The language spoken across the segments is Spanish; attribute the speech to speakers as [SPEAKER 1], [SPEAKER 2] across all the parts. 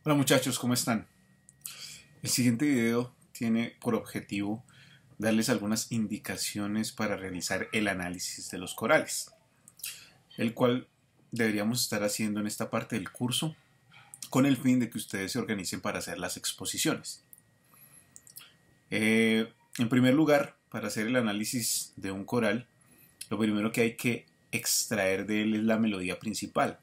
[SPEAKER 1] Hola muchachos, ¿cómo están? El siguiente video tiene por objetivo darles algunas indicaciones para realizar el análisis de los corales, el cual deberíamos estar haciendo en esta parte del curso con el fin de que ustedes se organicen para hacer las exposiciones. En primer lugar, para hacer el análisis de un coral, lo primero que hay que extraer de él es la melodía principal,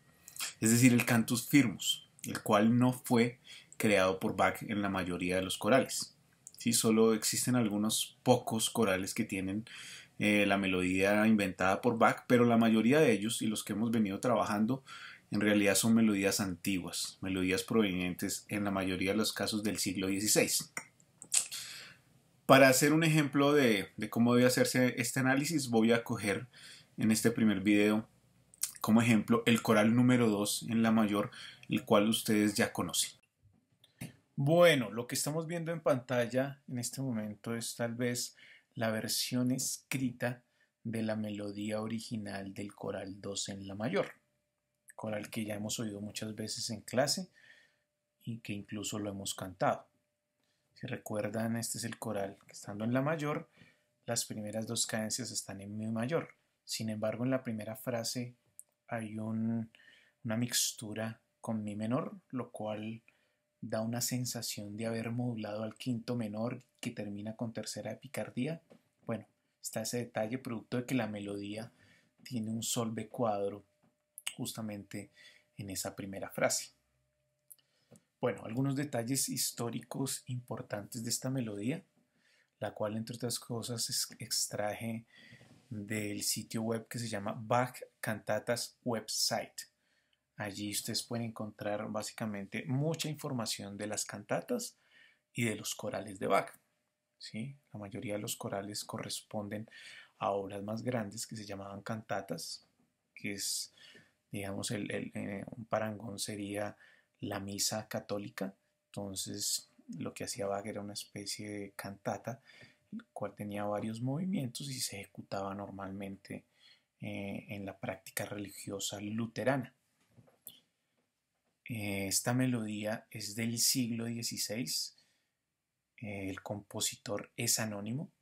[SPEAKER 1] es decir, el cantus firmus, el cual no fue creado por Bach en la mayoría de los corales. ¿Sí? Solo existen algunos pocos corales que tienen la melodía inventada por Bach, pero la mayoría de ellos y los que hemos venido trabajando en realidad son melodías antiguas, melodías provenientes en la mayoría de los casos del siglo XVI. Para hacer un ejemplo de cómo debe hacerse este análisis, voy a coger en este primer video como ejemplo el coral número 2 en la mayor, el cual ustedes ya conocen. Bueno, lo que estamos viendo en pantalla en este momento es tal vez la versión escrita de la melodía original del coral 2 en la mayor, coral que ya hemos oído muchas veces en clase y que incluso lo hemos cantado. Si recuerdan, este es el coral que estando en la mayor, las primeras dos cadencias están en mi mayor. Sin embargo, en la primera frase hay una mixtura con mi menor, lo cual da una sensación de haber modulado al quinto menor que termina con tercera de picardía. Bueno, está ese detalle producto de que la melodía tiene un sol B cuadro justamente en esa primera frase. Bueno, algunos detalles históricos importantes de esta melodía, la cual entre otras cosas extraje del sitio web que se llama Bach Cantatas Website. Allí ustedes pueden encontrar básicamente mucha información de las cantatas y de los corales de Bach. ¿Sí? La mayoría de los corales corresponden a obras más grandes que se llamaban cantatas, que es, digamos, un parangón sería la misa católica. Entonces, lo que hacía Bach era una especie de cantata, el cual tenía varios movimientos y se ejecutaba normalmente en la práctica religiosa luterana. Esta melodía es del siglo XVI. El compositor es anónimo.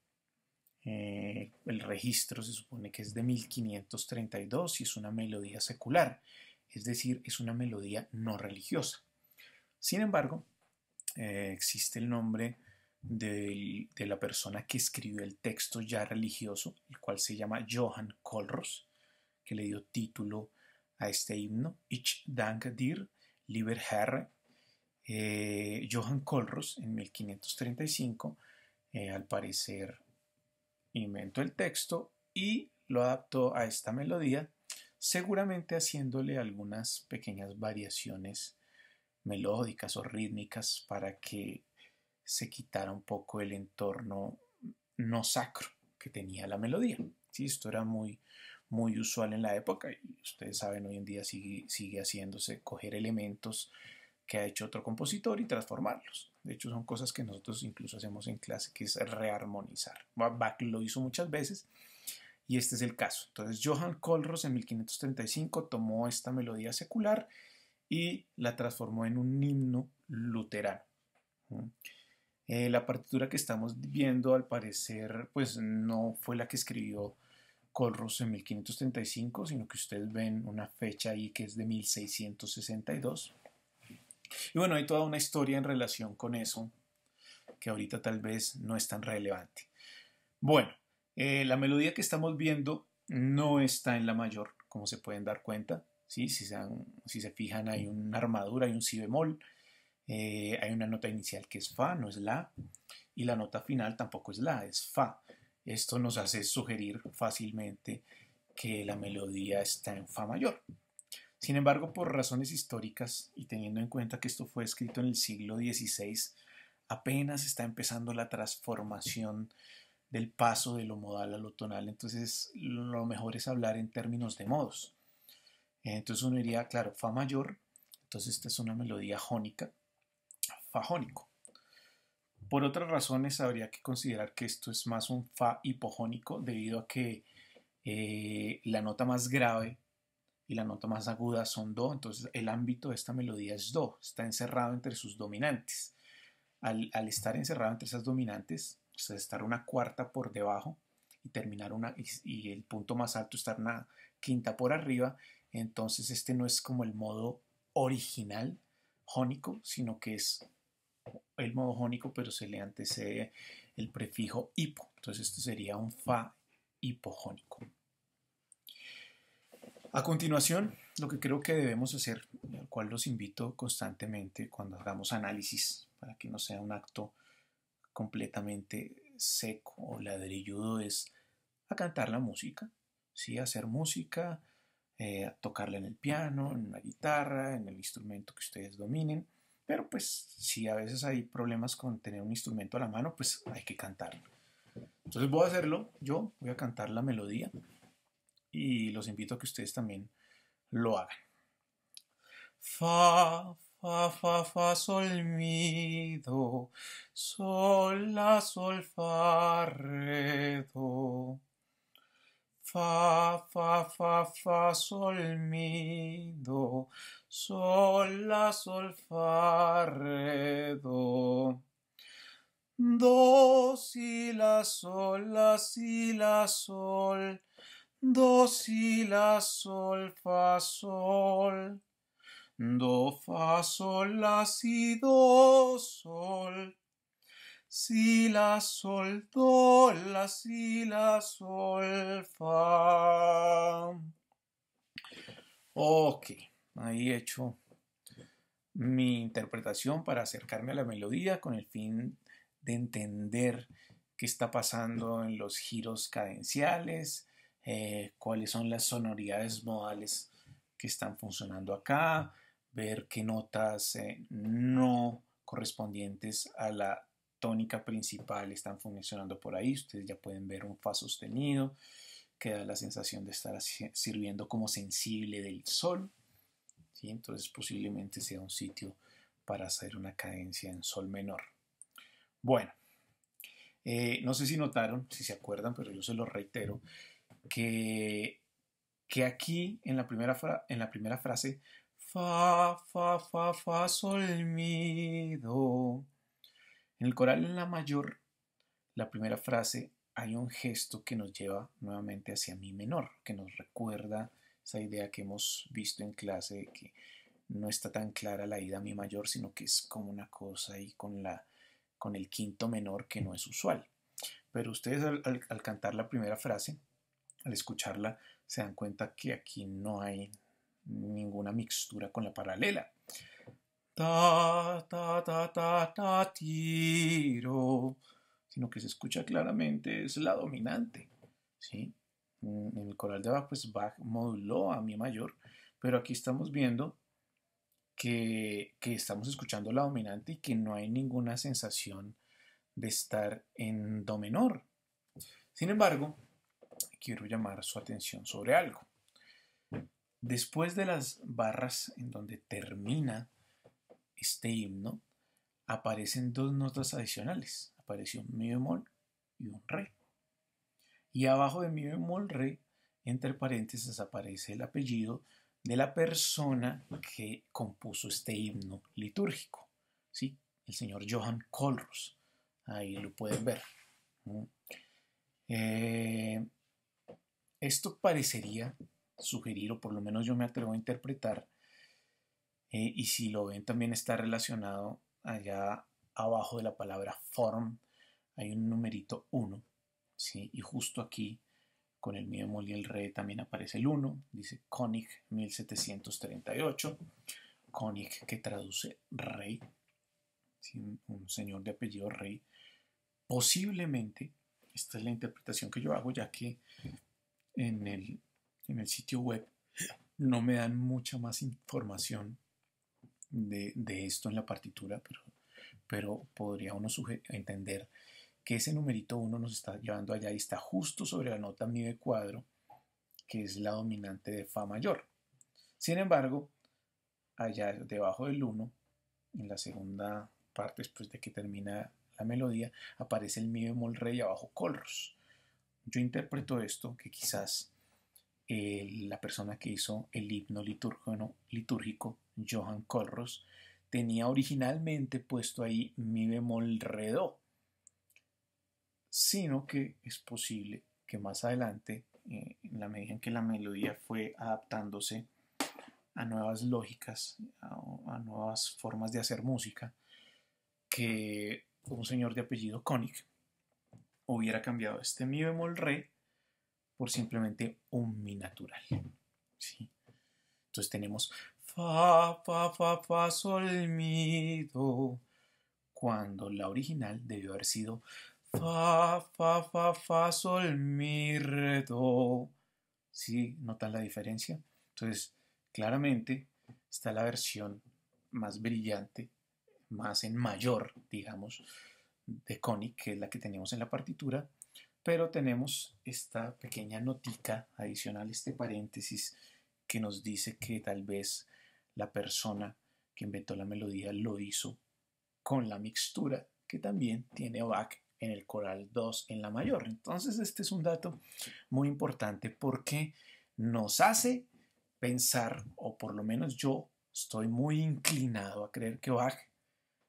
[SPEAKER 1] El registro se supone que es de 1532 y es una melodía secular, es decir, es una melodía no religiosa. Sin embargo, existe el nombre de la persona que escribió el texto ya religioso, el cual se llama Johann Kohlraasch, que le dio título a este himno, Ich danke dir, lieber Herr. Johann Kohlraasch en 1535 al parecer inventó el texto y lo adaptó a esta melodía, seguramente haciéndole algunas pequeñas variaciones melódicas o rítmicas para que se quitara un poco el entorno no sacro que tenía la melodía. ¿Sí? Esto era muy usual en la época y ustedes saben, hoy en día sigue haciéndose, coger elementos que ha hecho otro compositor y transformarlos. De hecho, son cosas que nosotros incluso hacemos en clase, que es rearmonizar. Bach lo hizo muchas veces y este es el caso. Entonces, Johann Kohlraasch en 1535 tomó esta melodía secular y la transformó en un himno luterano. La partitura que estamos viendo, al parecer, pues no fue la que escribió Kohlraasch en 1535, sino que ustedes ven una fecha ahí que es de 1662. Y bueno, hay toda una historia en relación con eso que ahorita tal vez no es tan relevante. Bueno, la melodía que estamos viendo no está en la mayor, como se pueden dar cuenta. ¿Sí? Si se fijan, hay una armadura, hay un si bemol, hay una nota inicial que es fa, no es la, y la nota final tampoco es la, es fa. Esto nos hace sugerir fácilmente que la melodía está en fa mayor. Sin embargo, por razones históricas y teniendo en cuenta que esto fue escrito en el siglo XVI, apenas está empezando la transformación del paso de lo modal a lo tonal, entonces lo mejor es hablar en términos de modos. Entonces uno diría, claro, fa mayor, entonces esta es una melodía jónica, fa jónico. Por otras razones habría que considerar que esto es más un fa hipojónico debido a que la nota más grave y la nota más aguda son do, entonces el ámbito de esta melodía es do, está encerrado entre sus dominantes. Al estar encerrado entre esas dominantes, o sea, estar una cuarta por debajo y terminar y el punto más alto estar una quinta por arriba, entonces este no es como el modo original jónico, sino que es el modo jónico, pero se le antecede el prefijo hipo. Entonces esto sería un fa hipojónico. A continuación, lo que creo que debemos hacer, al cual los invito constantemente cuando hagamos análisis, para que no sea un acto completamente seco o ladrilludo, es a cantar la música, ¿sí? A hacer música, a tocarla en el piano, en la guitarra, en el instrumento que ustedes dominen. Pero pues si a veces hay problemas con tener un instrumento a la mano, pues hay que cantarlo. Entonces voy a hacerlo, yo voy a cantar la melodía y los invito a que ustedes también lo hagan. Fa, fa, fa, fa, sol, mi, do, sol, la, sol, fa, re, do. Fa, fa, fa, fa, sol, mi, do, sol, la, sol, fa, re, do. Do, si, la, sol, la, si, la, sol. Do, si, la, sol, fa, sol. Do, fa, sol, la, si, do, sol. Si, la, sol, do, la, si, la, sol, fa. Ok, ahí he hecho mi interpretación para acercarme a la melodía con el fin de entender qué está pasando en los giros cadenciales, cuáles son las sonoridades modales que están funcionando acá, ver qué notas no correspondientes a la tónica principal están funcionando por ahí. Ustedes ya pueden ver un fa sostenido que da la sensación de estar sirviendo como sensible del sol, ¿sí? Entonces posiblemente sea un sitio para hacer una cadencia en sol menor. Bueno, no sé si notaron, si se acuerdan, pero yo se lo reitero, que aquí en la primera frase, fa, fa, fa, fa, sol, mi, do. En el coral en la mayor, la primera frase, hay un gesto que nos lleva nuevamente hacia mi menor, que nos recuerda esa idea que hemos visto en clase, que no está tan clara la ida a mi mayor, sino que es como una cosa ahí con el quinto menor que no es usual. Pero ustedes al cantar la primera frase, al escucharla, se dan cuenta que aquí no hay ninguna mixtura con la paralela. Ta, ta, ta, ta, ta, tiro, sino que se escucha claramente, es la dominante, ¿sí? En el coral de Bach, pues Bach moduló a mi mayor, pero aquí estamos viendo que estamos escuchando la dominante y que no hay ninguna sensación de estar en do menor. Sin embargo, quiero llamar su atención sobre algo. Después de las barras en donde termina este himno, aparecen dos notas adicionales. Apareció un mi bemol y un re. Y abajo de mi bemol re, entre paréntesis, aparece el apellido de la persona que compuso este himno litúrgico, ¿sí? El señor Johann Kohlroos. Ahí lo pueden ver. Esto parecería sugerir, o por lo menos yo me atrevo a interpretar, y si lo ven también está relacionado allá abajo de la palabra form, hay un numerito 1, ¿sí? Y justo aquí con el mi bemol y el re también aparece el 1, dice König 1738, König que traduce rey, ¿sí? Un señor de apellido rey. Posiblemente, esta es la interpretación que yo hago, ya que en el sitio web no me dan mucha más información de esto en la partitura, pero podría uno entender que ese numerito 1 nos está llevando allá y está justo sobre la nota mi de cuadro, que es la dominante de fa mayor. Sin embargo, allá debajo del 1, en la segunda parte, después de que termina la melodía, aparece el mi bemol re y abajo Kohlroos. Yo interpreto esto que quizás la persona que hizo el himno litúrgico, Johann Kohlrausch, tenía originalmente puesto ahí mi bemol re do, sino que es posible que más adelante, en la medida en que la melodía fue adaptándose a nuevas lógicas, a nuevas formas de hacer música, que un señor de apellido König hubiera cambiado este mi bemol re por simplemente un mi natural. ¿Sí? Entonces tenemos fa, fa, fa, fa, sol, mi, do, cuando la original debió haber sido fa, fa, fa, fa, sol, mi, re, do. ¿Sí? ¿Notan la diferencia? Entonces, claramente está la versión más brillante, más en mayor, digamos, de König, que es la que tenemos en la partitura, pero tenemos esta pequeña notica adicional, este paréntesis que nos dice que tal vez la persona que inventó la melodía lo hizo con la mixtura que también tiene Bach en el coral 2 en la mayor. Entonces este es un dato muy importante porque nos hace pensar, o por lo menos yo estoy muy inclinado a creer que Bach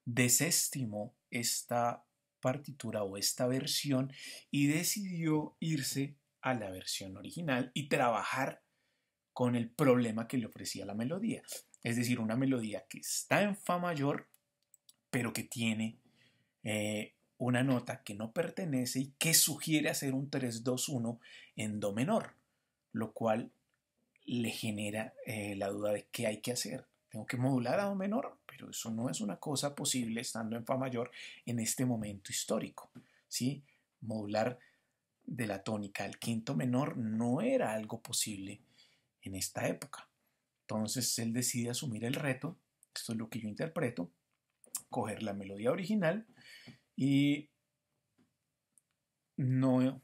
[SPEAKER 1] desestimó esta partitura o esta versión y decidió irse a la versión original y trabajar con el problema que le ofrecía la melodía. Es decir, una melodía que está en fa mayor, pero que tiene una nota que no pertenece y que sugiere hacer un 3-2-1 en do menor, lo cual le genera la duda de qué hay que hacer. Tengo que modular a do menor, pero eso no es una cosa posible estando en fa mayor en este momento histórico. ¿Sí? Modular de la tónica al quinto menor no era algo posible en esta época. Entonces él decide asumir el reto, esto es lo que yo interpreto, coger la melodía original y no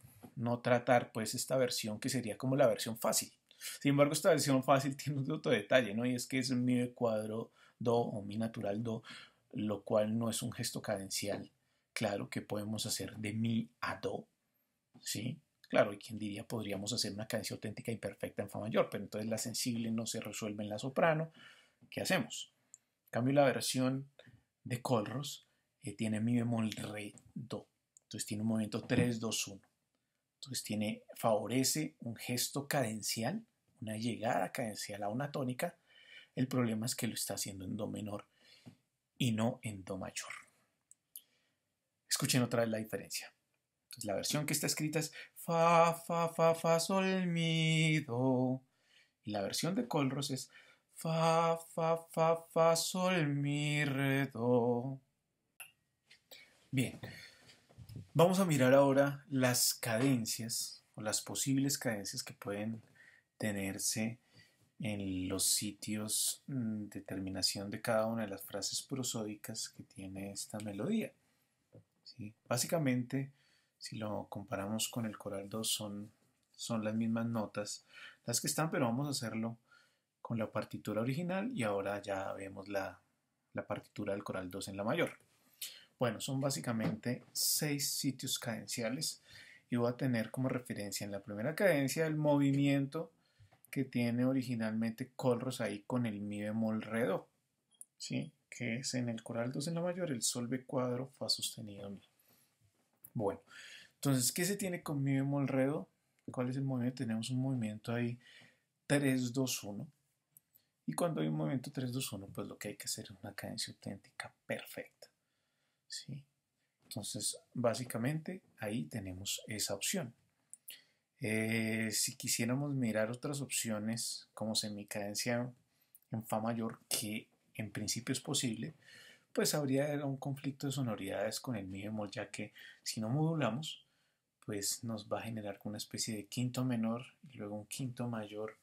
[SPEAKER 1] tratar pues esta versión que sería como la versión fácil. Sin embargo, esta versión fácil tiene un otro detalle, ¿no? Y es que es un mi de cuadro do o mi natural do, lo cual no es un gesto cadencial. Claro que podemos hacer de mi a do, ¿sí? Claro, y quien diría podríamos hacer una cadencia auténtica imperfecta en fa mayor, pero entonces la sensible no se resuelve en la soprano. ¿Qué hacemos? En cambio, la versión de Kohlrausch tiene mi bemol re do. Entonces tiene un movimiento 3-2-1. Entonces favorece un gesto cadencial, una llegada cadencial a una tónica. El problema es que lo está haciendo en do menor y no en do mayor. Escuchen otra vez la diferencia. Entonces la versión que está escrita es fa, fa, fa, fa, sol, mi, do. Y la versión de Kohlrausch es fa, fa, fa, fa, sol, mi, re, do. Bien, vamos a mirar ahora las cadencias o las posibles cadencias que pueden tenerse en los sitios de terminación de cada una de las frases prosódicas que tiene esta melodía. ¿Sí? Básicamente, si lo comparamos con el coral 2, son las mismas notas las que están, pero vamos a hacerlo con la partitura original y ahora ya vemos la partitura del coral 2 en la mayor. Bueno, son básicamente 6 sitios cadenciales y voy a tener como referencia en la primera cadencia el movimiento que tiene originalmente Kohlrausch ahí con el mi bemol re do, ¿sí? Que es en el coral 2 en la mayor, el sol be cuadro, fa sostenido mi. Bueno, entonces, ¿qué se tiene con mi bemol re do? ¿Cuál es el movimiento? Tenemos un movimiento ahí 3-2-1. Y cuando hay un movimiento 3-2-1, pues lo que hay que hacer es una cadencia auténtica perfecta. ¿Sí? Entonces, básicamente, ahí tenemos esa opción. Si quisiéramos mirar otras opciones, como semicadencia en fa mayor, que en principio es posible, pues habría un conflicto de sonoridades con el mi bemol, ya que si no modulamos, pues nos va a generar una especie de quinto menor y luego un quinto mayor,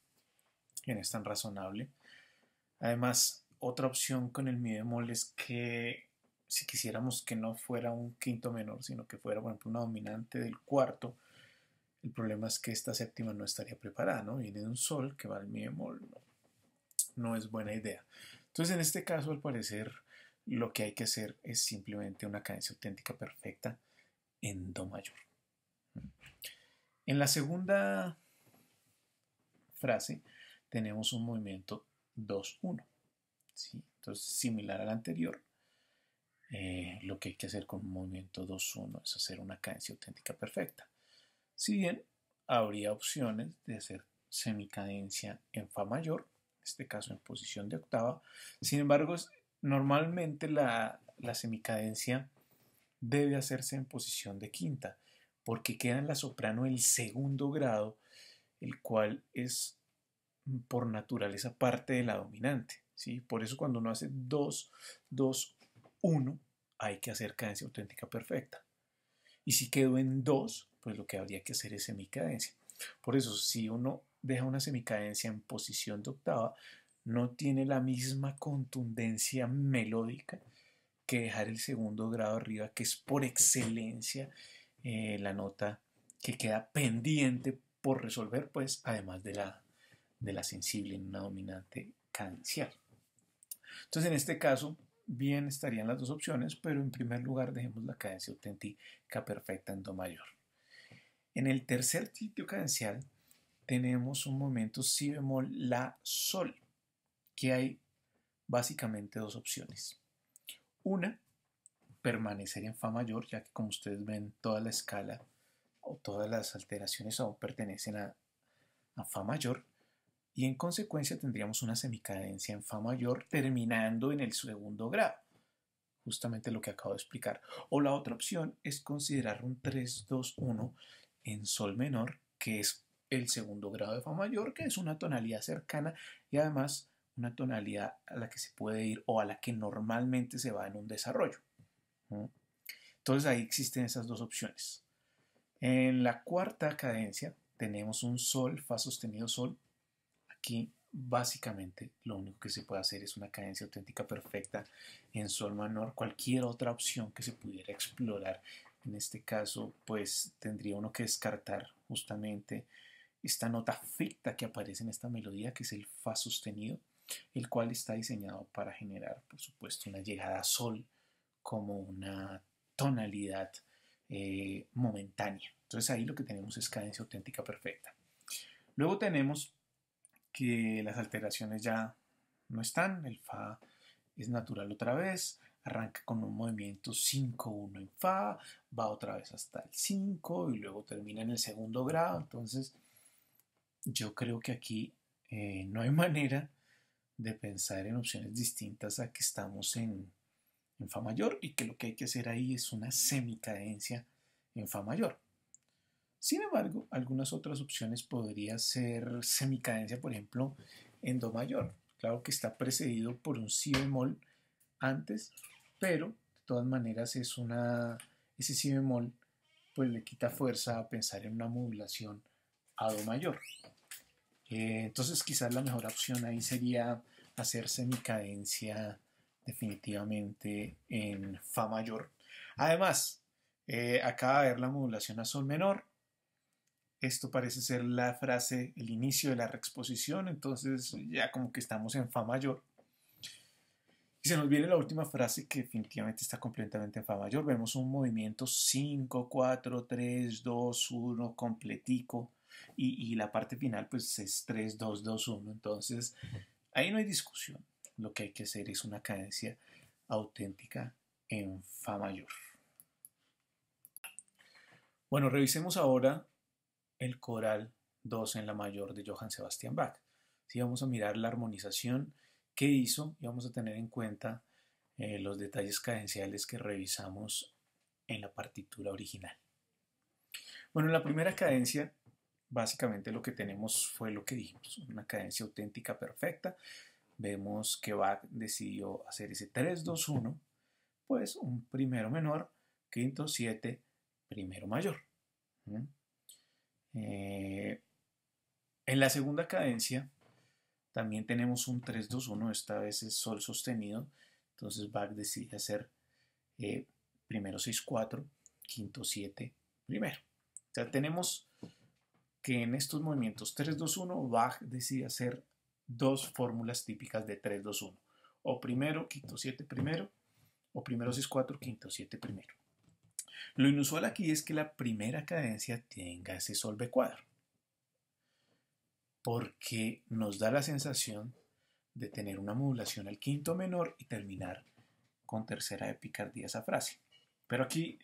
[SPEAKER 1] que no es tan razonable. Además, otra opción con el mi bemol es que si quisiéramos que no fuera un quinto menor, sino que fuera, por ejemplo, una dominante del cuarto, el problema es que esta séptima no estaría preparada, ¿no? Viene de un sol que va al mi bemol, no es buena idea. Entonces, en este caso, al parecer, lo que hay que hacer es simplemente una cadencia auténtica perfecta en do mayor. En la segunda frase tenemos un movimiento 2-1. ¿Sí? Entonces, similar al anterior, lo que hay que hacer con un movimiento 2-1 es hacer una cadencia auténtica perfecta. Si bien habría opciones de hacer semicadencia en fa mayor, en este caso en posición de octava, sin embargo, normalmente la semicadencia debe hacerse en posición de quinta, porque queda en la soprano el segundo grado, el cual es por naturaleza parte de la dominante. ¿Sí? Por eso cuando uno hace 2, 2, 1, hay que hacer cadencia auténtica perfecta. Y si quedó en 2, pues lo que habría que hacer es semicadencia. Por eso, si uno deja una semicadencia en posición de octava, no tiene la misma contundencia melódica que dejar el segundo grado arriba, que es por excelencia la nota que queda pendiente por resolver, pues además de la sensible en una dominante cadencial. Entonces, en este caso, bien estarían las dos opciones, pero en primer lugar dejemos la cadencia auténtica perfecta en do mayor. En el tercer sitio cadencial tenemos un movimiento si bemol la sol, que hay básicamente dos opciones. Una, permanecer en fa mayor, ya que como ustedes ven toda la escala o todas las alteraciones aún pertenecen a fa mayor, y en consecuencia tendríamos una semicadencia en fa mayor terminando en el segundo grado, justamente lo que acabo de explicar. O la otra opción es considerar un 3-2-1 en sol menor, que es el segundo grado de fa mayor, que es una tonalidad cercana y además una tonalidad a la que se puede ir o a la que normalmente se va en un desarrollo. Entonces ahí existen esas dos opciones. En la cuarta cadencia tenemos un sol, fa sostenido sol. Aquí básicamente lo único que se puede hacer es una cadencia auténtica perfecta en sol menor. Cualquier otra opción que se pudiera explorar, en este caso, pues tendría uno que descartar justamente esta nota ficta que aparece en esta melodía, que es el fa sostenido, el cual está diseñado para generar, por supuesto, una llegada a sol como una tonalidad momentánea. Entonces ahí lo que tenemos es cadencia auténtica perfecta. Luego tenemos que las alteraciones ya no están, el fa es natural otra vez, arranca con un movimiento 5-1 en fa, va otra vez hasta el 5 y luego termina en el segundo grado. Entonces yo creo que aquí no hay manera de pensar en opciones distintas a que estamos en fa mayor y que lo que hay que hacer ahí es una semicadencia en fa mayor. Sin embargo, algunas otras opciones podría ser semicadencia, por ejemplo, en do mayor. Claro que está precedido por un si bemol antes, pero de todas maneras ese si bemol pues le quita fuerza a pensar en una modulación a do mayor. Entonces quizás la mejor opción ahí sería hacer semicadencia definitivamente en fa mayor. Además, acaba de ver la modulación a sol menor. Esto parece ser la frase, el inicio de la reexposición, entonces ya como que estamos en fa mayor. Y se nos viene la última frase que definitivamente está completamente en fa mayor. Vemos un movimiento 5, 4, 3, 2, 1 completico y la parte final pues es 3, 2, 2, 1. Entonces ahí no hay discusión. Lo que hay que hacer es una cadencia auténtica en fa mayor. Bueno, revisemos ahora el coral 2 en la mayor de Johann Sebastian Bach. Si vamos a mirar la armonización que hizo y vamos a tener en cuenta los detalles cadenciales que revisamos en la partitura original. Bueno, en la primera cadencia básicamente lo que tenemos fue lo que dijimos, una cadencia auténtica perfecta. Vemos que Bach decidió hacer ese 3-2-1, pues un primero menor, quinto 7, primero mayor. En la segunda cadencia también tenemos un 3-2-1, esta vez es sol sostenido, entonces Bach decide hacer primero 6-4, quinto 7, primero. O sea, tenemos que en estos movimientos 3-2-1 Bach decide hacer dos fórmulas típicas de 3-2-1, o primero, quinto 7, primero, o primero 6-4, quinto 7, primero. Lo inusual aquí es que la primera cadencia tenga ese sol B cuadro. porque nos da la sensación de tener una modulación al quinto menor y terminar con tercera de picardía esa frase. Pero aquí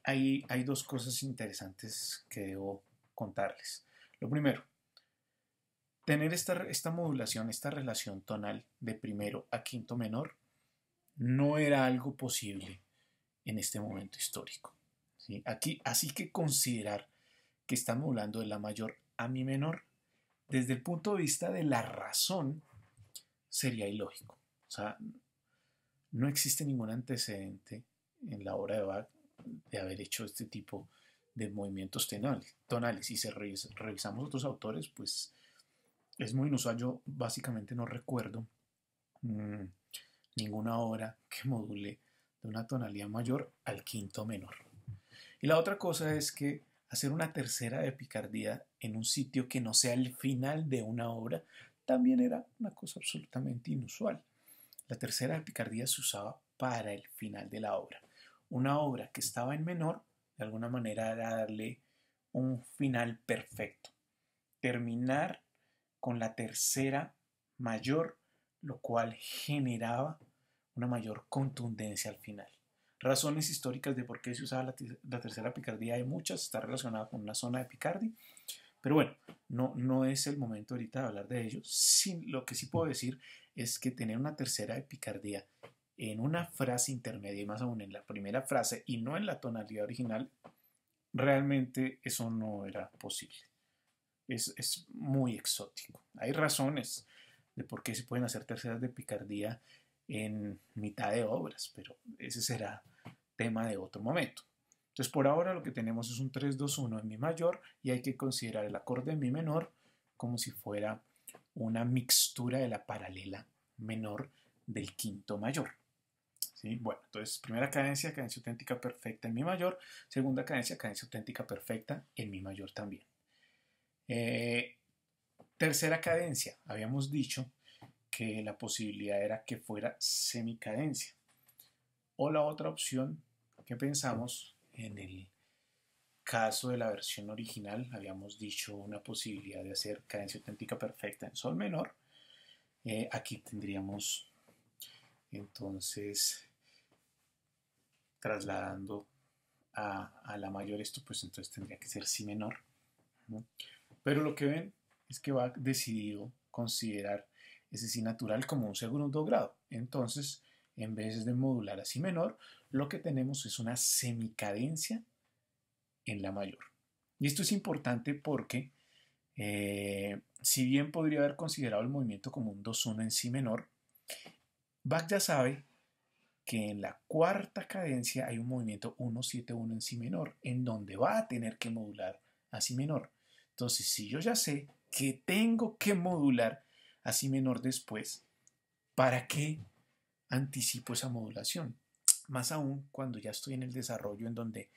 [SPEAKER 1] hay dos cosas interesantes que debo contarles. Lo primero, tener esta modulación, esta relación tonal de primero a quinto menor, no era algo posible en este momento histórico. ¿Sí? Aquí, así que considerar que está modulando de la mayor a mi menor, desde el punto de vista de la razón, sería ilógico. O sea, no existe ningún antecedente en la obra de Bach de haber hecho este tipo de movimientos tonales. Y si revisamos otros autores, pues es muy inusual. Yo básicamente no recuerdo ninguna obra que module de una tonalidad mayor al quinto menor. Y la otra cosa es que hacer una tercera de picardía en un sitio que no sea el final de una obra también era una cosa absolutamente inusual. La tercera de picardía se usaba para el final de la obra. Una obra que estaba en menor, de alguna manera era darle un final perfecto. Terminar con la tercera mayor, lo cual generaba una mayor contundencia al final. Razones históricas de por qué se usaba la tercera picardía hay muchas, está relacionada con una zona de Picardy, pero bueno, no es el momento ahorita de hablar de ello. Lo que sí puedo decir es que tener una tercera de picardía en una frase intermedia y más aún en la primera frase y no en la tonalidad original, realmente eso no era posible. Es muy exótico. Hay razones de por qué se pueden hacer terceras de picardía en mitad de obras, pero ese será tema de otro momento. Entonces, por ahora lo que tenemos es un 3-2-1 en mi mayor y hay que considerar el acorde en mi menor como si fuera una mixtura de la paralela menor del quinto mayor. ¿Sí? Bueno, entonces, primera cadencia auténtica perfecta en mi mayor, segunda cadencia auténtica perfecta en mi mayor también. Tercera cadencia, habíamos dicho que la posibilidad era que fuera semicadencia. O la otra opción que pensamos en el caso de la versión original, habíamos dicho una posibilidad de hacer cadencia auténtica perfecta en sol menor. Aquí tendríamos entonces trasladando a la mayor esto, pues entonces tendría que ser si menor, ¿no? Pero lo que ven es que Bach decidido considerar ese si natural como un segundo grado. Entonces, en vez de modular a si menor, lo que tenemos es una semicadencia en la mayor. Y esto es importante porque, si bien podría haber considerado el movimiento como un 2-1 en si menor, Bach ya sabe que en la cuarta cadencia hay un movimiento 1-7-1 en si menor, en donde va a tener que modular a si menor. Entonces, si yo ya sé que tengo que modular a si menor después, ¿para qué anticipo esa modulación? Más aún cuando ya estoy en el desarrollo en donde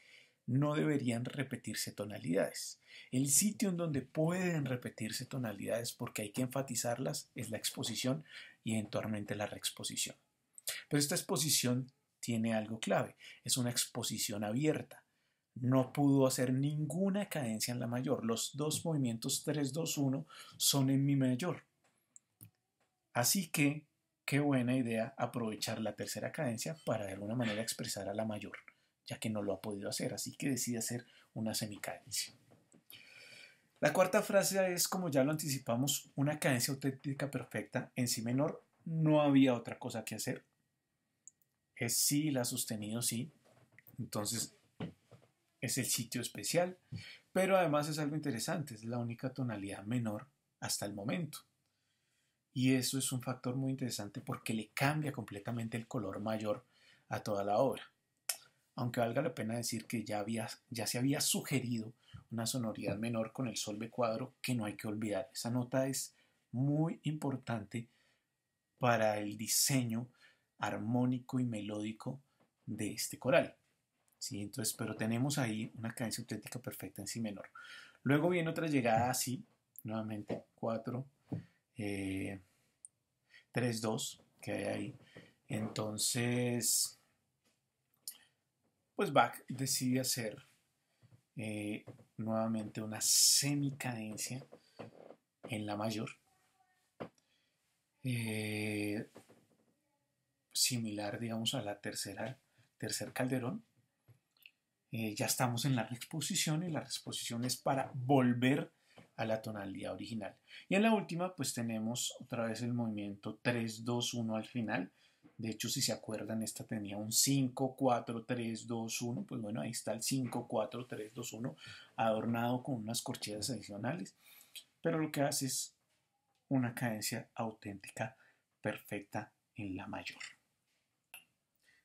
[SPEAKER 1] no deberían repetirse tonalidades. El sitio en donde pueden repetirse tonalidades porque hay que enfatizarlas es la exposición y eventualmente la reexposición. Pero esta exposición tiene algo clave, es una exposición abierta. No pudo hacer ninguna cadencia en la mayor. Los dos movimientos 3-2-1 son en mi mayor. Así que, qué buena idea aprovechar la tercera cadencia para de alguna manera expresar a la mayor, ya que no lo ha podido hacer. Así que decide hacer una semicadencia. La cuarta frase es, como ya lo anticipamos, una cadencia auténtica perfecta en si menor. No había otra cosa que hacer. Es si, la sostenido si. Entonces es el sitio especial, pero además es algo interesante, es la única tonalidad menor hasta el momento. Y eso es un factor muy interesante porque le cambia completamente el color mayor a toda la obra. Aunque valga la pena decir que ya se había sugerido una sonoridad menor con el sol B4 que no hay que olvidar. Esa nota es muy importante para el diseño armónico y melódico de este coral. ¿Sí? Entonces, pero tenemos ahí una cadencia auténtica perfecta en si menor. Luego viene otra llegada así, nuevamente 4, 3-2 que hay ahí. Entonces, pues Bach decide hacer nuevamente una semicadencia en la mayor. Similar, digamos, a la tercer calderón. Ya estamos en la reexposición y la reexposición es para volver a la tonalidad original. Y en la última, pues tenemos otra vez el movimiento 3-2-1 al final. De hecho, si se acuerdan, esta tenía un 5-4-3-2-1. Pues bueno, ahí está el 5-4-3-2-1 adornado con unas corcheas adicionales. Pero lo que hace es una cadencia auténtica perfecta en la mayor.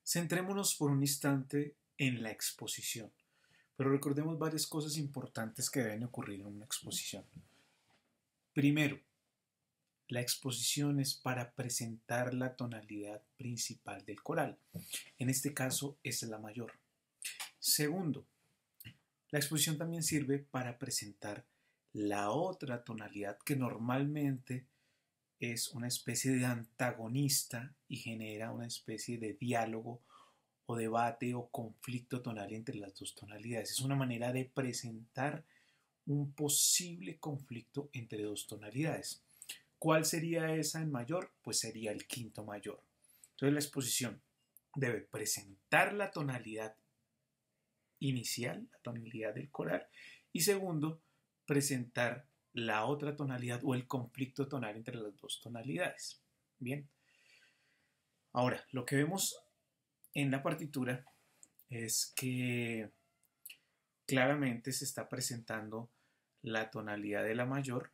[SPEAKER 1] Centrémonos por un instante en la exposición, pero recordemos varias cosas importantes que deben ocurrir en una exposición. Primero, la exposición es para presentar la tonalidad principal del coral. En este caso es la mayor. Segundo, la exposición también sirve para presentar la otra tonalidad que normalmente es una especie de antagonista y genera una especie de diálogo o debate o conflicto tonal entre las dos tonalidades. Es una manera de presentar un posible conflicto entre dos tonalidades. ¿Cuál sería esa en mayor? Pues sería el quinto mayor. Entonces la exposición debe presentar la tonalidad inicial, la tonalidad del coral, y segundo, presentar la otra tonalidad o el conflicto tonal entre las dos tonalidades. Bien. Ahora, lo que vemos en la partitura es que claramente se está presentando la tonalidad de la mayor,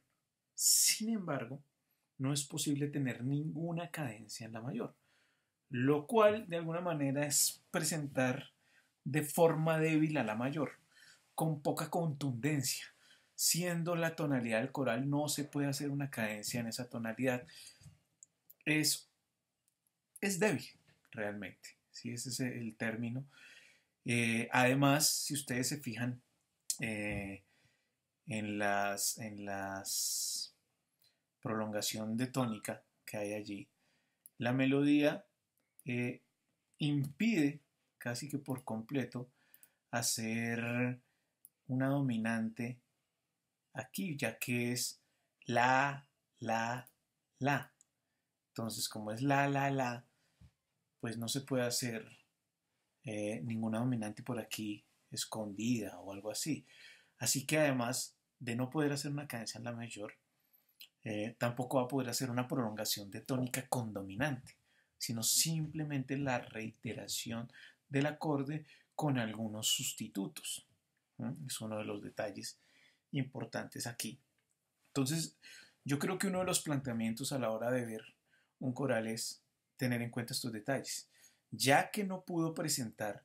[SPEAKER 1] sin embargo, no es posible tener ninguna cadencia en la mayor, lo cual de alguna manera es presentar de forma débil a la mayor, con poca contundencia. Siendo la tonalidad del coral, no se puede hacer una cadencia en esa tonalidad. Es débil, realmente. ¿Sí? Ese es el término. Además, si ustedes se fijan en las prolongación de tónica que hay allí, la melodía impide casi que por completo hacer una dominante aquí, ya que es la, la, la. Entonces, como es la, pues no se puede hacer ninguna dominante por aquí escondida o algo así. Así que además de no poder hacer una cadencia en la mayor, tampoco va a poder hacer una prolongación de tónica con dominante, sino simplemente la reiteración del acorde con algunos sustitutos. Es uno de los detalles importantes aquí. Entonces, yo creo que uno de los planteamientos a la hora de ver un coral es tener en cuenta estos detalles. Ya que no pudo presentar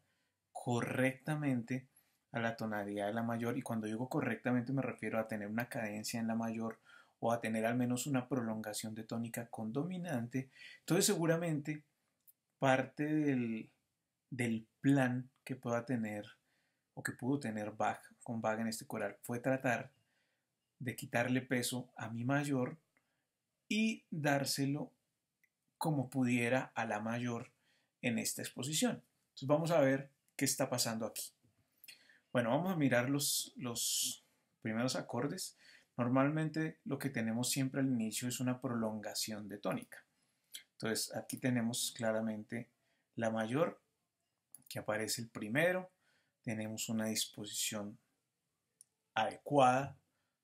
[SPEAKER 1] correctamente a la tonalidad de la mayor, y cuando digo correctamente me refiero a tener una cadencia en la mayor o a tener al menos una prolongación de tónica con dominante, entonces seguramente parte del plan que pueda tener o que pudo tener Bach con Bach en este coral fue tratar de quitarle peso a mi mayor y dárselo como pudiera a la mayor en esta exposición. Entonces vamos a ver qué está pasando aquí. Bueno, vamos a mirar los primeros acordes. Normalmente lo que tenemos siempre al inicio es una prolongación de tónica. Entonces aquí tenemos claramente la mayor que aparece el primero. Tenemos una disposición adecuada,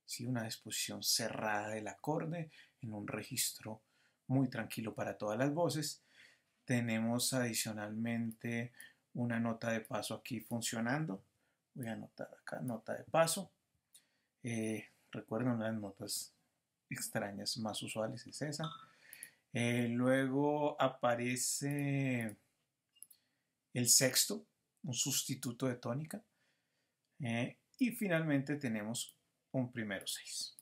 [SPEAKER 1] ¿sí? Una disposición cerrada del acorde en un registro muy tranquilo para todas las voces. Tenemos adicionalmente una nota de paso aquí funcionando. Voy a anotar acá nota de paso. Recuerden, una de las notas extrañas más usuales es esa. Luego aparece el sexto, un sustituto de tónica. Y finalmente tenemos un primero 6.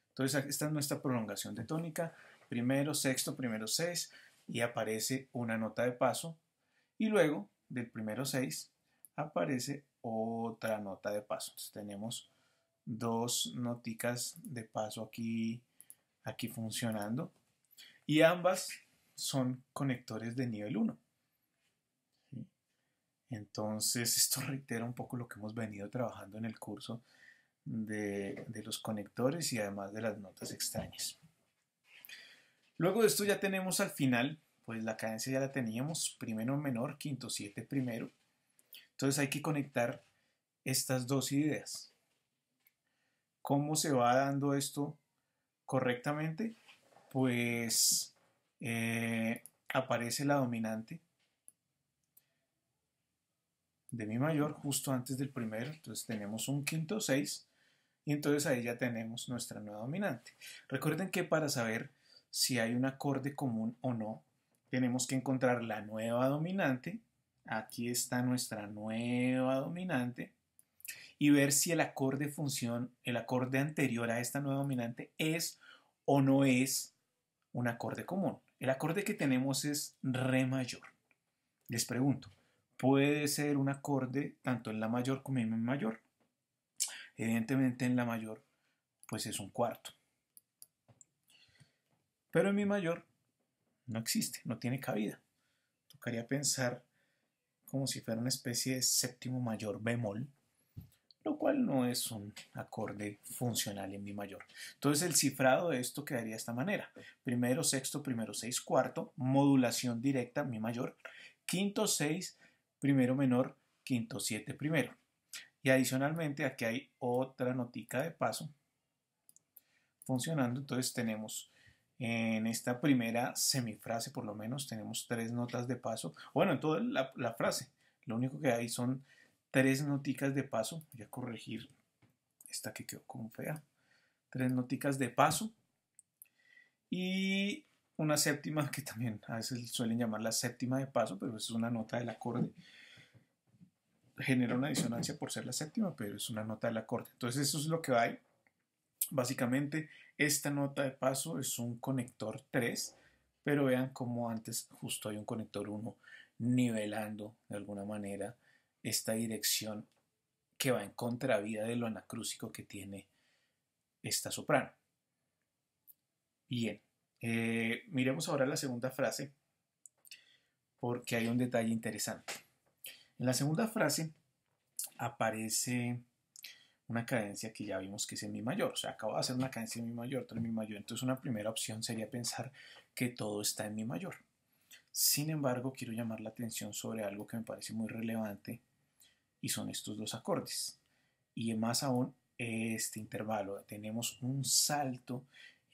[SPEAKER 1] Entonces esta es nuestra prolongación de tónica. Primero, sexto, primero 6. Y aparece una nota de paso. Y luego del primero 6 aparece otra nota de paso. Entonces tenemos dos noticas de paso aquí funcionando. Y ambas son conectores de nivel 1. Entonces esto reitera un poco lo que hemos venido trabajando en el curso de los conectores y además de las notas extrañas. Luego de esto ya tenemos al final, pues la cadencia ya la teníamos, primero menor, quinto 7 primero. Entonces hay que conectar estas dos ideas. ¿Cómo se va dando esto correctamente? Pues aparece la dominante de mi mayor justo antes del primero, entonces tenemos un quinto 6 y entonces ahí ya tenemos nuestra nueva dominante. Recuerden que para saber si hay un acorde común o no, tenemos que encontrar la nueva dominante, aquí está nuestra nueva dominante, y ver si el acorde el acorde anterior a esta nueva dominante es o no es un acorde común. El acorde que tenemos es re mayor. Les pregunto, ¿puede ser un acorde tanto en la mayor como en mi mayor? Evidentemente en la mayor pues es un cuarto. Pero en mi mayor no existe, no tiene cabida. Tocaría pensar como si fuera una especie de séptimo mayor bemol, lo cual no es un acorde funcional en mi mayor. Entonces el cifrado de esto quedaría de esta manera. Primero sexto, primero 6 cuarto, modulación directa, mi mayor, quinto 6, primero menor, quinto 7 primero. Y adicionalmente aquí hay otra notica de paso funcionando, entonces tenemos en esta primera semifrase por lo menos tenemos 3 notas de paso, bueno en toda la frase, lo único que hay son 3 noticas de paso, voy a corregir esta que quedó como fea, 3 noticas de paso y una séptima que también a veces suelen llamar la séptima de paso, pero es una nota del acorde, genera una disonancia por ser la séptima, pero es una nota del acorde, entonces eso es lo que hay. Básicamente esta nota de paso es un conector 3, pero vean como antes justo hay un conector 1 nivelando de alguna manera esta dirección que va en contravía de lo anacrúsico que tiene esta soprano. Bien, miremos ahora la segunda frase porque hay un detalle interesante. En la segunda frase aparece una cadencia que ya vimos que es en mi mayor, o sea, acabo de hacer una cadencia en mi mayor, otra en mi mayor, entonces una primera opción sería pensar que todo está en mi mayor. Sin embargo, quiero llamar la atención sobre algo que me parece muy relevante y son estos dos acordes. Y más aún, este intervalo, tenemos un salto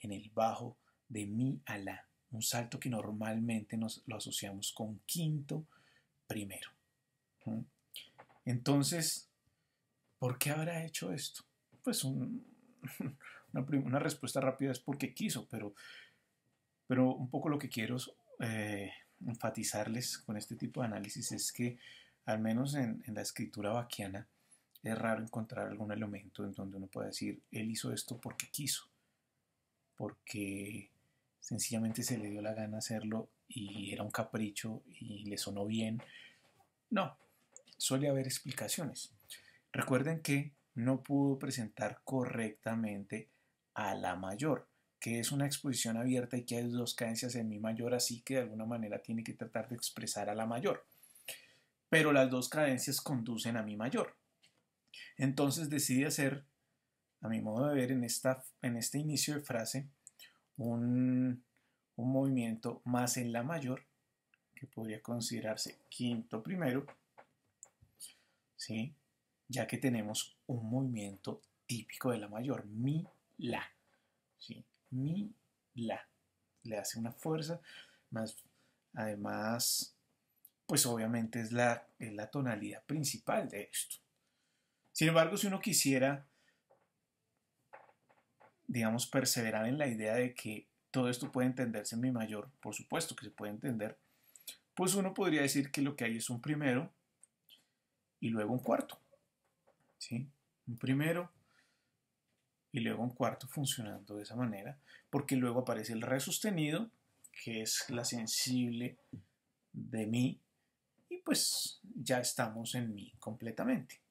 [SPEAKER 1] en el bajo de mi a la, un salto que normalmente nos lo asociamos con quinto primero. Entonces, ¿por qué habrá hecho esto? Pues una respuesta rápida es porque quiso, pero un poco lo que quiero enfatizarles con este tipo de análisis es que al menos en la escritura bacchiana es raro encontrar algún elemento en donde uno pueda decir, él hizo esto porque quiso, porque sencillamente se le dio la gana hacerlo y era un capricho y le sonó bien. No, suele haber explicaciones. Recuerden que no pudo presentar correctamente a la mayor, que es una exposición abierta y que hay dos cadencias en mi mayor, así que de alguna manera tiene que tratar de expresar a la mayor. Pero las dos cadencias conducen a mi mayor. Entonces decide hacer, a mi modo de ver, en este inicio de frase, un movimiento más en la mayor, que podría considerarse quinto primero, ¿sí? Ya que tenemos un movimiento típico de la mayor, mi, la, ¿sí? Mi, la. Le hace una fuerza, más, además, pues obviamente es la tonalidad principal de esto. Sin embargo, si uno quisiera, digamos, perseverar en la idea de que todo esto puede entenderse en mi mayor, por supuesto que se puede entender, pues uno podría decir que lo que hay es un primero y luego un cuarto, ¿sí? Un primero y luego un cuarto funcionando de esa manera, porque luego aparece el re sostenido, que es la sensible de mi, y pues ya estamos en mi completamente.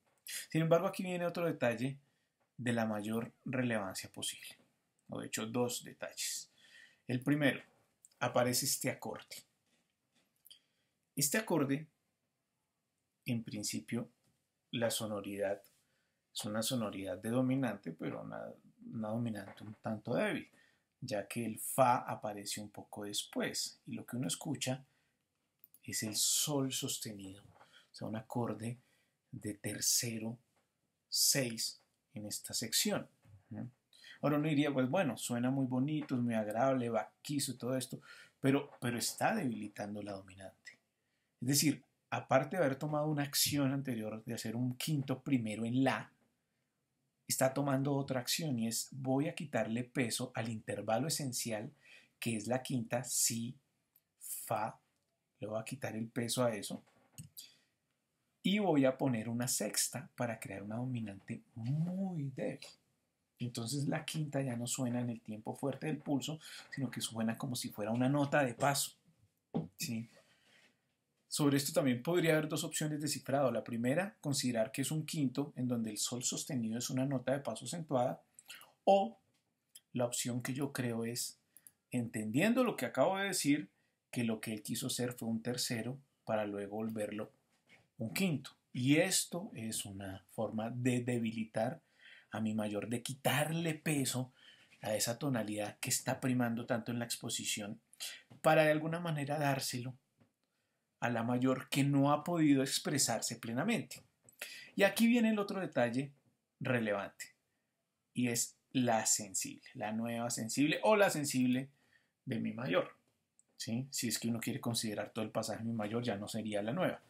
[SPEAKER 1] Sin embargo, aquí viene otro detalle de la mayor relevancia posible, o de hecho dos detalles. El primero, aparece este acorde. Este acorde, en principio, la sonoridad Es una sonoridad de dominante, pero una dominante un tanto débil, ya que el fa aparece un poco después y lo que uno escucha es el sol sostenido, o sea, un acorde de tercero 6 en esta sección. Ahora uno diría, pues bueno, suena muy bonito, es muy agradable, va quiso y todo esto, pero está debilitando la dominante. Es decir, aparte de haber tomado una acción anterior de hacer un quinto primero en la, está tomando otra acción y es voy a quitarle peso al intervalo esencial que es la quinta, si, fa, le voy a quitar el peso a eso y voy a poner una sexta para crear una dominante muy débil. Entonces la quinta ya no suena en el tiempo fuerte del pulso, sino que suena como si fuera una nota de paso. ¿Sí? Sobre esto también podría haber dos opciones de cifrado. La primera, considerar que es un quinto en donde el sol sostenido es una nota de paso acentuada, o la opción que yo creo es, entendiendo lo que acabo de decir, que lo que él quiso hacer fue un tercero para luego volverlo un quinto. Y esto es una forma de debilitar a mi mayor, de quitarle peso a esa tonalidad que está primando tanto en la exposición, para de alguna manera dárselo a la mayor que no ha podido expresarse plenamente. Y aquí viene el otro detalle relevante, y es la sensible, la nueva sensible o la sensible de mi mayor. ¿Sí? Si es que uno quiere considerar todo el pasaje de mi mayor, ya no sería la nueva.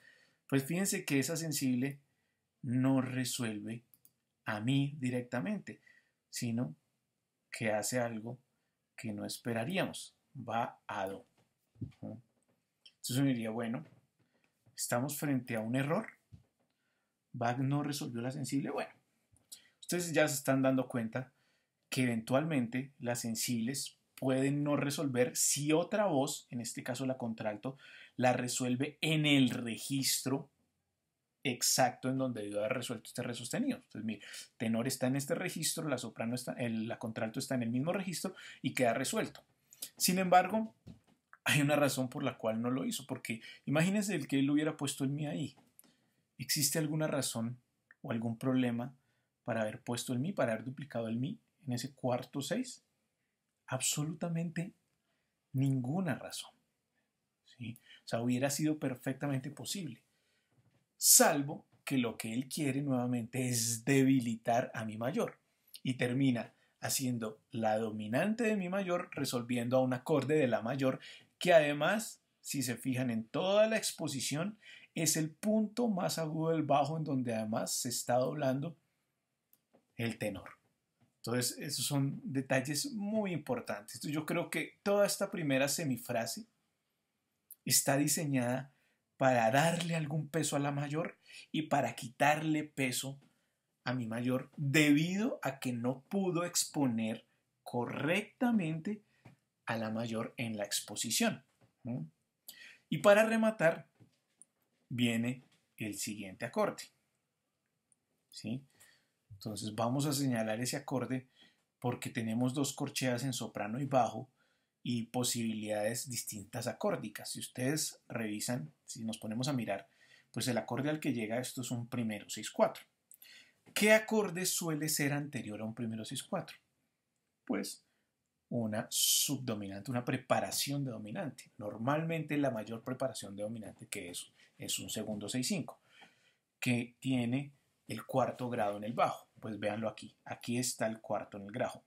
[SPEAKER 1] Pues fíjense que esa sensible no resuelve a mí directamente, sino que hace algo que no esperaríamos. Va a do. Entonces uno diría, bueno, estamos frente a un error. Bach no resolvió la sensible. Bueno, ustedes ya se están dando cuenta que eventualmente las sensibles pueden no resolver si otra voz, en este caso la contralto, la resuelve en el registro exacto en donde debió haber resuelto este re sostenido. Entonces, mire, tenor está en este registro, la soprano está, la contralto está en el mismo registro y queda resuelto. Sin embargo, hay una razón por la cual no lo hizo, porque imagínense el que él hubiera puesto el mi ahí. ¿Existe alguna razón o algún problema para haber puesto el mi, para haber duplicado el mi en ese cuarto 6? Absolutamente ninguna razón. ¿Sí? O sea, hubiera sido perfectamente posible. Salvo que lo que él quiere nuevamente es debilitar a mi mayor. Y termina haciendo la dominante de mi mayor resolviendo a un acorde de la mayor que además, si se fijan en toda la exposición, es el punto más agudo del bajo en donde además se está doblando el tenor. Entonces, esos son detalles muy importantes. Entonces, yo creo que toda esta primera semifrase está diseñada para darle algún peso a la mayor y para quitarle peso a mi mayor debido a que no pudo exponer correctamente a la mayor en la exposición. Y para rematar viene el siguiente acorde. ¿Sí? Entonces vamos a señalar ese acorde porque tenemos dos corcheas en soprano y bajo y posibilidades distintas acórdicas. Si ustedes revisan, si nos ponemos a mirar, pues el acorde al que llega esto es un primero 6-4. ¿Qué acorde suele ser anterior a un primero 6-4? Pues una subdominante, una preparación de dominante. Normalmente la mayor preparación de dominante que es un segundo 6-5, que tiene el cuarto grado en el bajo. Pues véanlo aquí. Aquí está el cuarto grado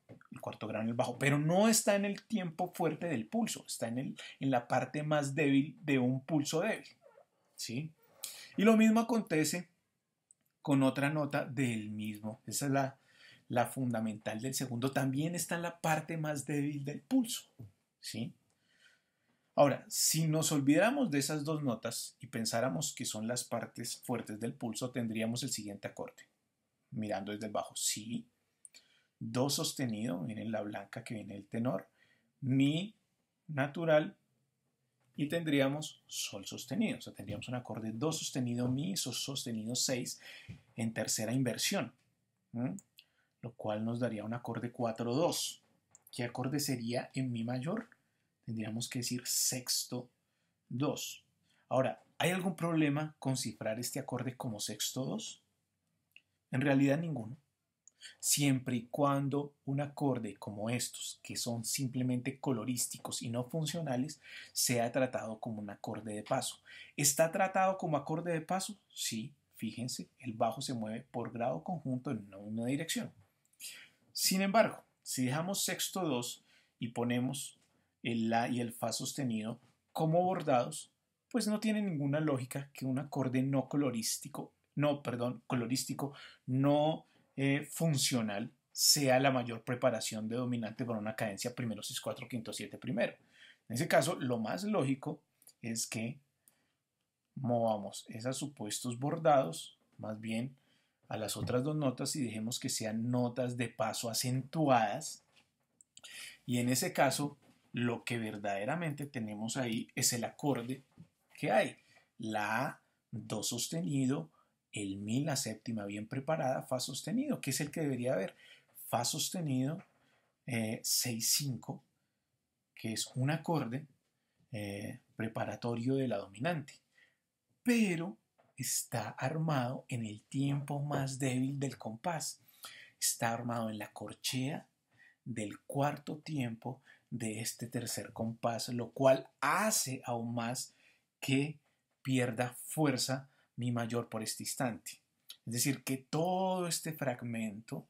[SPEAKER 1] en el bajo, pero no está en el tiempo fuerte del pulso, está en la parte más débil de un pulso débil. ¿Sí? Y lo mismo acontece con otra nota del mismo. Esa es la fundamental del segundo. También está en la parte más débil del pulso. ¿Sí? Ahora, si nos olvidáramos de esas dos notas y pensáramos que son las partes fuertes del pulso, tendríamos el siguiente acorde. Mirando desde el bajo, si, do sostenido, miren la blanca que viene el tenor, mi natural y tendríamos sol sostenido. O sea, tendríamos un acorde do sostenido, mi, sol sostenido 6 en tercera inversión, lo cual nos daría un acorde 4-2. ¿Qué acorde sería en mi mayor? Tendríamos que decir sexto 2. Ahora, ¿hay algún problema con cifrar este acorde como sexto 2? En realidad ninguno. Siempre y cuando un acorde como estos, que son simplemente colorísticos y no funcionales, sea tratado como un acorde de paso. ¿Está tratado como acorde de paso? Sí, fíjense, el bajo se mueve por grado conjunto en una dirección. Sin embargo, si dejamos sexto 2 y ponemos el la y el fa sostenido como bordados, pues no tiene ninguna lógica que un acorde no colorístico, no, perdón, colorístico, no funcional sea la mayor preparación de dominante para una cadencia primero 6 4 quinto 7 primero. En ese caso, lo más lógico es que movamos esos supuestos bordados más bien a las otras dos notas y dejemos que sean notas de paso acentuadas. Y en ese caso, lo que verdaderamente tenemos ahí es el acorde que hay. La A, do sostenido, el mi, la séptima bien preparada, fa sostenido, que es el que debería haber. Fa sostenido, 6-5, que es un acorde preparatorio de la dominante. Pero está armado en el tiempo más débil del compás. Está armado en la corchea del cuarto tiempo de este tercer compás, lo cual hace aún más que pierda fuerza mi mayor por este instante. Es decir, que todo este fragmento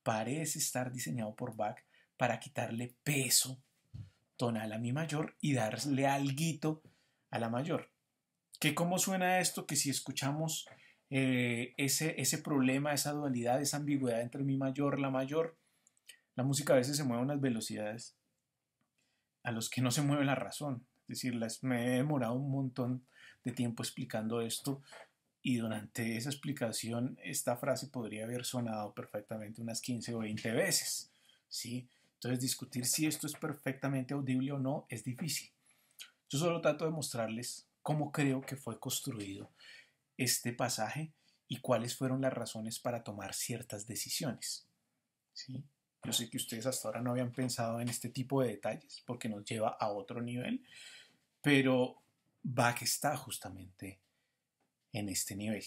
[SPEAKER 1] parece estar diseñado por Bach para quitarle peso tonal a mi mayor y darle alguito a la mayor. ¿Que cómo suena esto? Que si escuchamos ese problema, esa dualidad, esa ambigüedad entre mi mayor, la música a veces se mueve a unas velocidades a los que no se mueve la razón. Es decir, me he demorado un montón de tiempo explicando esto y durante esa explicación esta frase podría haber sonado perfectamente unas 15 o 20 veces. ¿Sí? Entonces discutir si esto es perfectamente audible o no es difícil. Yo solo trato de mostrarles cómo creo que fue construido este pasaje y cuáles fueron las razones para tomar ciertas decisiones. ¿Sí? Yo sé que ustedes hasta ahora no habían pensado en este tipo de detalles porque nos lleva a otro nivel, pero Bach está justamente en este nivel.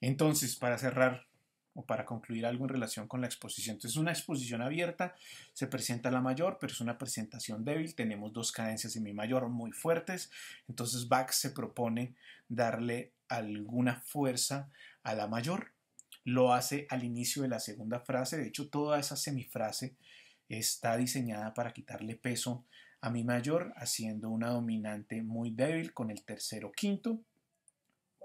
[SPEAKER 1] Entonces, para cerrar o para concluir algo en relación con la exposición. Entonces, es una exposición abierta, se presenta la mayor, pero es una presentación débil. Tenemos dos cadencias en mi mayor muy fuertes. Entonces, Bach se propone darle alguna fuerza a la mayor. Lo hace al inicio de la segunda frase. De hecho, toda esa semifrase está diseñada para quitarle peso a mi mayor, haciendo una dominante muy débil con el tercero quinto.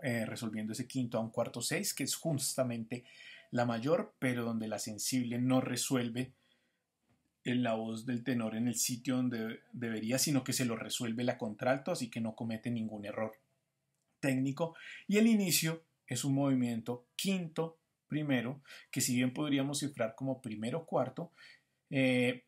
[SPEAKER 1] Resolviendo ese quinto a un cuarto 6, que es justamente la mayor, pero donde la sensible no resuelve en la voz del tenor en el sitio donde debería, sino que se lo resuelve la contralto, así que no comete ningún error técnico. Y el inicio es un movimiento quinto primero, que si bien podríamos cifrar como primero cuarto,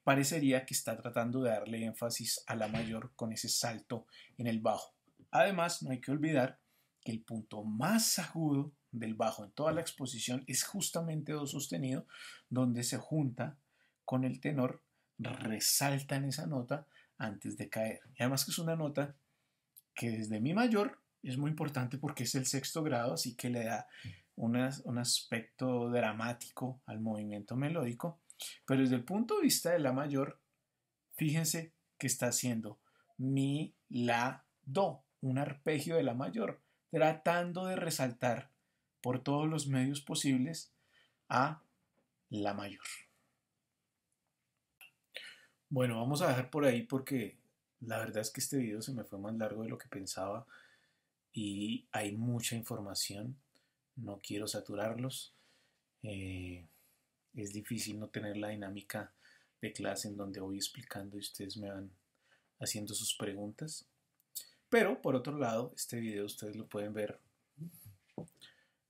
[SPEAKER 1] parecería que está tratando de darle énfasis a la mayor con ese salto en el bajo. Además, no hay que olvidar que el punto más agudo del bajo en toda la exposición es justamente do sostenido, donde se junta con el tenor, resalta en esa nota antes de caer. Y además que es una nota que desde mi mayor es muy importante porque es el sexto grado, así que le da un aspecto dramático al movimiento melódico, pero desde el punto de vista de la mayor, fíjense que está haciendo mi, la, do, un arpegio de la mayor, tratando de resaltar por todos los medios posibles a la mayor. Bueno, vamos a dejar por ahí porque la verdad es que este video se me fue más largo de lo que pensaba y hay mucha información. No quiero saturarlos. Eh, es difícil no tener la dinámica de clase en donde voy explicando y ustedes me van haciendo sus preguntas. Pero por otro lado, este video ustedes lo pueden ver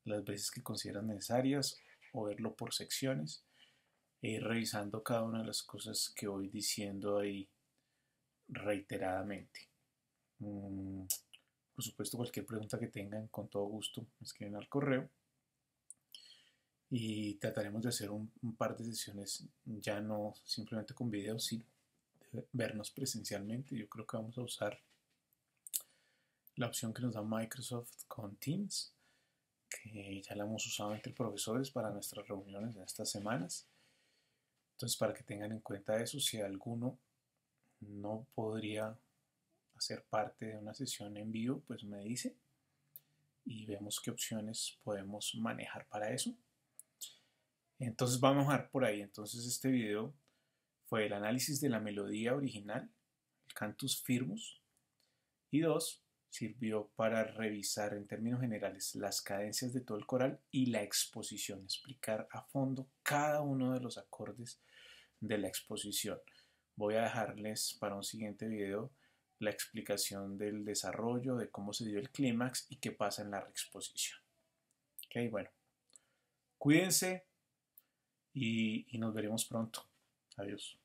[SPEAKER 1] las veces que consideran necesarias o verlo por secciones e ir revisando cada una de las cosas que voy diciendo ahí reiteradamente. Por supuesto, cualquier pregunta que tengan, con todo gusto, me escriben al correo y trataremos de hacer un par de sesiones ya no simplemente con videos, sino vernos presencialmente. Yo creo que vamos a usar la opción que nos da Microsoft con Teams que ya la hemos usado entre profesores para nuestras reuniones en estas semanas. Entonces, para que tengan en cuenta eso, si alguno no podría hacer parte de una sesión en vivo, pues me dice y vemos qué opciones podemos manejar para eso. Entonces vamos a ver por ahí. Entonces este video fue el análisis de la melodía original, el Cantus Firmus, y dos, sirvió para revisar en términos generales las cadencias de todo el coral y la exposición, explicar a fondo cada uno de los acordes de la exposición. Voy a dejarles para un siguiente video la explicación del desarrollo, de cómo se dio el clímax y qué pasa en la reexposición. Ok, bueno, cuídense y nos veremos pronto. Adiós.